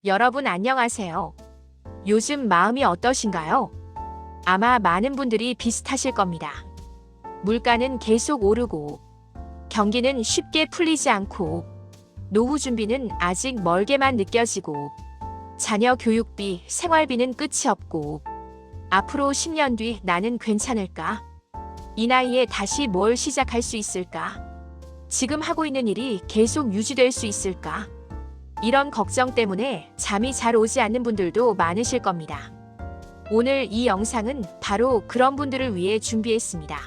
여러분 안녕하세요. 요즘 마음이 어떠신가요? 아마 많은 분들이 비슷하실 겁니다. 물가는 계속 오르고, 경기는 쉽게 풀리지 않고, 노후 준비는 아직 멀게만 느껴지고, 자녀 교육비, 생활비는 끝이 없고, 앞으로 10년 뒤 나는 괜찮을까? 이 나이에 다시 뭘 시작할 수 있을까? 지금 하고 있는 일이 계속 유지될 수 있을까? 이런 걱정 때문에 잠이 잘 오지 않는 분들도 많으실 겁니다. 오늘 이 영상은 바로 그런 분들을 위해 준비했습니다.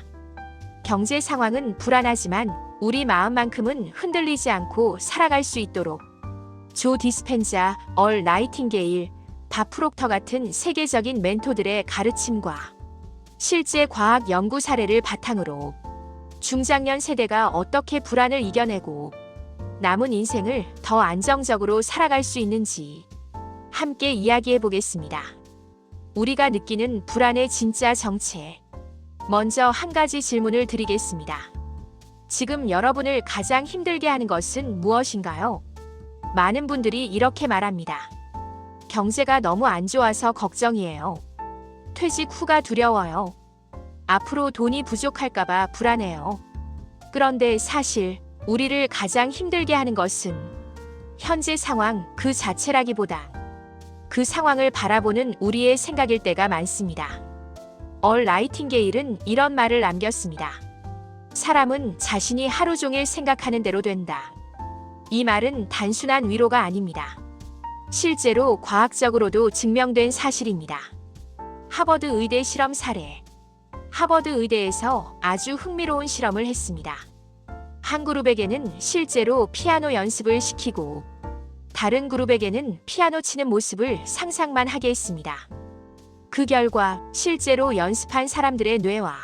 경제 상황은 불안하지만 우리 마음만큼은 흔들리지 않고 살아갈 수 있도록 조 디스펜자, 얼 나이팅게일, 밥 프록터 같은 세계적인 멘토들의 가르침과 실제 과학 연구 사례를 바탕으로 중장년 세대가 어떻게 불안을 이겨내고 남은 인생을 더 안정적으로 살아갈 수 있는지 함께 이야기해 보겠습니다. 우리가 느끼는 불안의 진짜 정체. 먼저 한 가지 질문을 드리겠습니다. 지금 여러분을 가장 힘들게 하는 것은 무엇인가요? 많은 분들이 이렇게 말합니다. 경제가 너무 안 좋아서 걱정이에요. 퇴직 후가 두려워요. 앞으로 돈이 부족할까봐 불안해요. 그런데 사실 우리를 가장 힘들게 하는 것은 현재 상황 그 자체라기보다 그 상황을 바라보는 우리의 생각일 때가 많습니다. 얼 나이팅게일은 이런 말을 남겼습니다. 사람은 자신이 하루 종일 생각하는 대로 된다. 이 말은 단순한 위로가 아닙니다. 실제로 과학적으로도 증명된 사실입니다. 하버드 의대 실험 사례. 하버드 의대에서 아주 흥미로운 실험을 했습니다. 한 그룹에게는 실제로 피아노 연습을 시키고 다른 그룹에게는 피아노 치는 모습을 상상만 하게 했습니다. 그 결과 실제로 연습한 사람들의 뇌와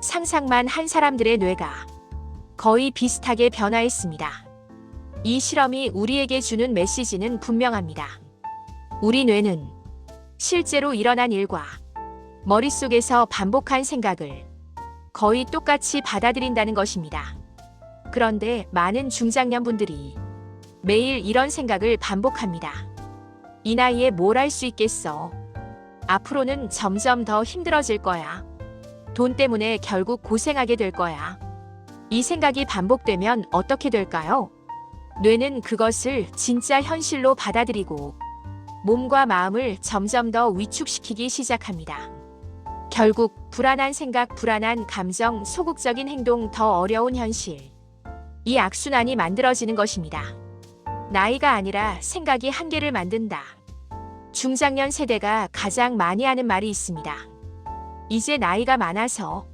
상상만 한 사람들의 뇌가 거의 비슷하게 변화했습니다. 이 실험이 우리에게 주는 메시지는 분명합니다. 우리 뇌는 실제로 일어난 일과 머릿속에서 반복한 생각을 거의 똑같이 받아들인다는 것입니다. 그런데 많은 중장년 분들이 매일 이런 생각을 반복합니다. 이 나이에 뭘 할 수 있겠어? 앞으로는 점점 더 힘들어질 거야. 돈 때문에 결국 고생하게 될 거야. 이 생각이 반복되면 어떻게 될까요? 뇌는 그것을 진짜 현실로 받아들이고 몸과 마음을 점점 더 위축시키기 시작합니다. 결국 불안한 생각, 불안한 감정, 소극적인 행동, 더 어려운 현실. 이 악순환이 만들어지는 것입니다. 나이가 아니라 생각이 한계를 만든다. 중장년 세대가 가장 많이 하는 말이 있습니다. 이제 나이가 많아서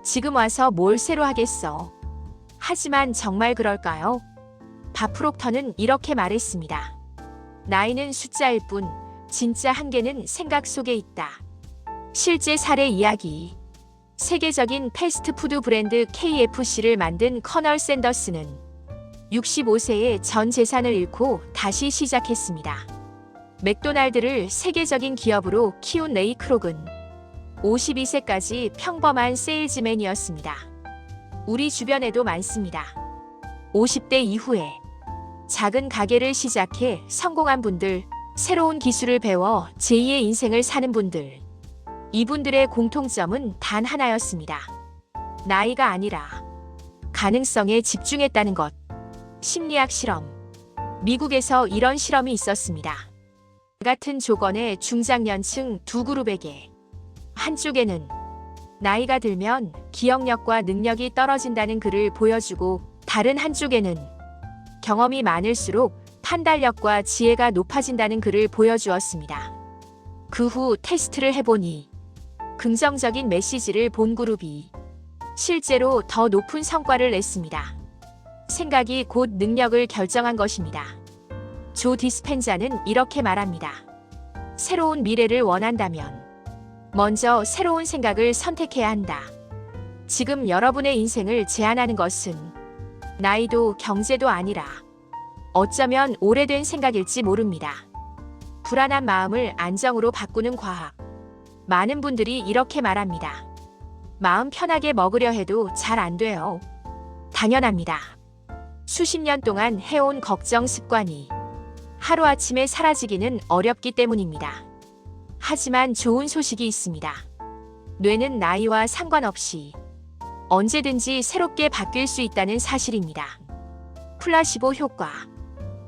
지금 와서 뭘 새로 하겠어. 하지만 정말 그럴까요? 밥 프록터는 이렇게 말했습니다. 나이는 숫자일 뿐 진짜 한계는 생각 속에 있다. 실제 사례 이야기. 세계적인 패스트푸드 브랜드 KFC를 만든 커널 샌더스는 65세에 전 재산을 잃고 다시 시작했습니다. 맥도날드를 세계적인 기업으로 키운 레이 크록은 52세까지 평범한 세일즈맨이었습니다. 우리 주변에도 많습니다. 50대 이후에 작은 가게를 시작해 성공한 분들, 새로운 기술을 배워 제2의 인생을 사는 분들. 이분들의 공통점은 단 하나였습니다. 나이가 아니라 가능성에 집중했다는 것. 심리학 실험. 미국에서 이런 실험이 있었습니다. 같은 조건의 중장년층 두 그룹에게 한쪽에는 나이가 들면 기억력과 능력이 떨어진다는 글을 보여주고 다른 한쪽에는 경험이 많을수록 판단력과 지혜가 높아진다는 글을 보여주었습니다. 그 후 테스트를 해보니 긍정적인 메시지를 본 그룹이 실제로 더 높은 성과를 냈습니다. 생각이 곧 능력을 결정한 것입니다. 조 디스펜자는 이렇게 말합니다. 새로운 미래를 원한다면 먼저 새로운 생각을 선택해야 한다. 지금 여러분의 인생을 제한하는 것은 나이도 경제도 아니라 어쩌면 오래된 생각일지 모릅니다. 불안한 마음을 안정으로 바꾸는 과학. 많은 분들이 이렇게 말합니다. 마음 편하게 먹으려 해도 잘 안 돼요. 당연합니다. 수십 년 동안 해온 걱정 습관이 하루아침에 사라지기는 어렵기 때문입니다. 하지만 좋은 소식이 있습니다. 뇌는 나이와 상관없이 언제든지 새롭게 바뀔 수 있다는 사실입니다. 플라시보 효과.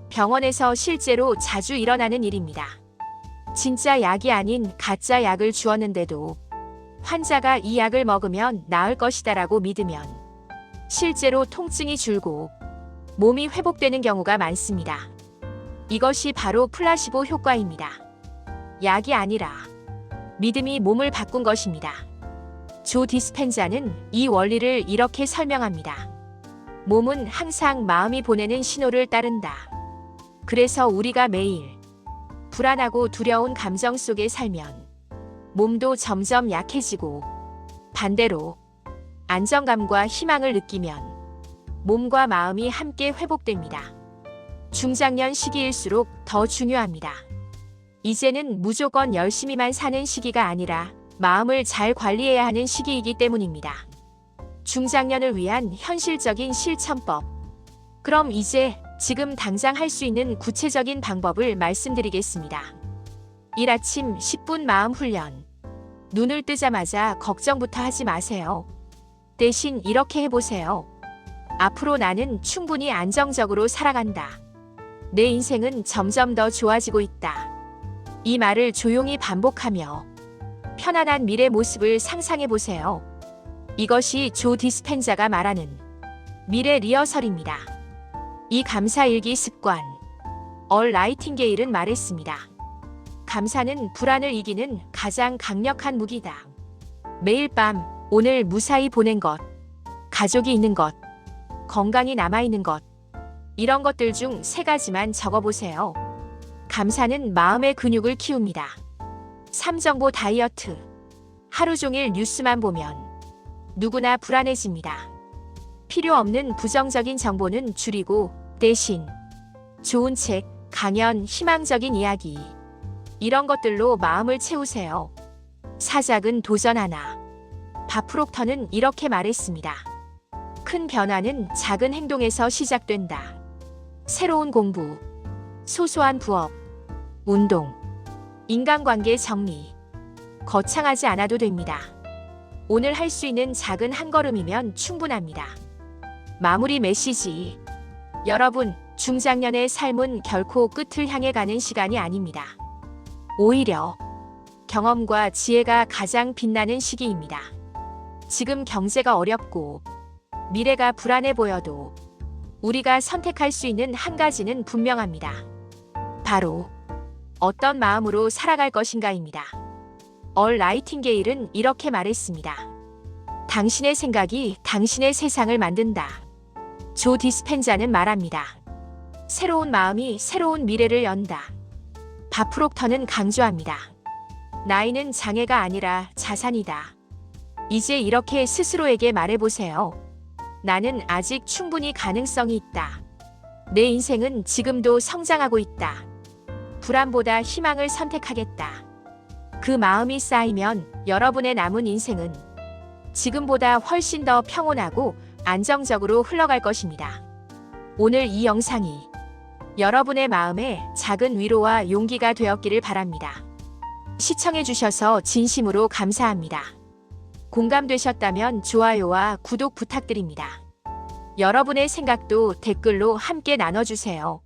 병원에서 실제로 자주 일어나는 일입니다. 진짜 약이 아닌 가짜 약을 주었는데도 환자가 이 약을 먹으면 나을 것이다라고 믿으면 실제로 통증이 줄고 몸이 회복되는 경우가 많습니다. 이것이 바로 플라시보 효과입니다. 약이 아니라 믿음이 몸을 바꾼 것입니다. 조 디스펜자는 이 원리를 이렇게 설명합니다. 몸은 항상 마음이 보내는 신호를 따른다. 그래서 우리가 매일 불안하고 두려운 감정 속에 살면 몸도 점점 약해지고 반대로 안정감과 희망을 느끼면 몸과 마음이 함께 회복됩니다. 중장년 시기일수록 더 중요합니다. 이제는 무조건 열심히만 사는 시기가 아니라 마음을 잘 관리해야 하는 시기이기 때문입니다. 중장년을 위한 현실적인 실천법. 그럼 이제 지금 당장 할 수 있는 구체적인 방법을 말씀드리겠습니다. 일 아침 10분 마음 훈련. 눈을 뜨자마자 걱정부터 하지 마세요. 대신 이렇게 해보세요. 앞으로 나는 충분히 안정적으로 살아간다. 내 인생은 점점 더 좋아지고 있다. 이 말을 조용히 반복하며 편안한 미래 모습을 상상해보세요. 이것이 조 디스펜자가 말하는 미래 리허설입니다. 이 감사일기 습관. 얼 나이팅게일은 말했습니다. 감사는 불안을 이기는 가장 강력한 무기다. 매일 밤 오늘 무사히 보낸 것, 가족이 있는 것, 건강이 남아있는 것, 이런 것들 중 3가지만 적어보세요. 감사는 마음의 근육을 키웁니다. 3정보 다이어트. 하루 종일 뉴스만 보면 누구나 불안해집니다. 필요 없는 부정적인 정보는 줄이고 대신 좋은 책, 강연, 희망적인 이야기 이런 것들로 마음을 채우세요. 사작은 도전 하나. 밥 프록터는 이렇게 말했습니다. 큰 변화는 작은 행동에서 시작된다. 새로운 공부, 소소한 부업, 운동, 인간관계 정리. 거창하지 않아도 됩니다. 오늘 할 수 있는 작은 한 걸음이면 충분합니다. 마무리 메시지. 여러분, 중장년의 삶은 결코 끝을 향해 가는 시간이 아닙니다. 오히려 경험과 지혜가 가장 빛나는 시기입니다. 지금 경제가 어렵고 미래가 불안해 보여도 우리가 선택할 수 있는 한 가지는 분명합니다. 바로 어떤 마음으로 살아갈 것인가입니다. 얼 나이팅게일은 이렇게 말했습니다. 당신의 생각이 당신의 세상을 만든다. 조 디스펜자는 말합니다. 새로운 마음이 새로운 미래를 연다. 밥 프록터는 강조합니다. 나이는 장애가 아니라 자산이다. 이제 이렇게 스스로에게 말해보세요. 나는 아직 충분히 가능성이 있다. 내 인생은 지금도 성장하고 있다. 불안보다 희망을 선택하겠다. 그 마음이 쌓이면 여러분의 남은 인생은 지금보다 훨씬 더 평온하고 안정적으로 흘러갈 것입니다. 오늘 이 영상이 여러분의 마음에 작은 위로와 용기가 되었기를 바랍니다. 시청해주셔서 진심으로 감사합니다. 공감되셨다면 좋아요와 구독 부탁드립니다. 여러분의 생각도 댓글로 함께 나눠주세요.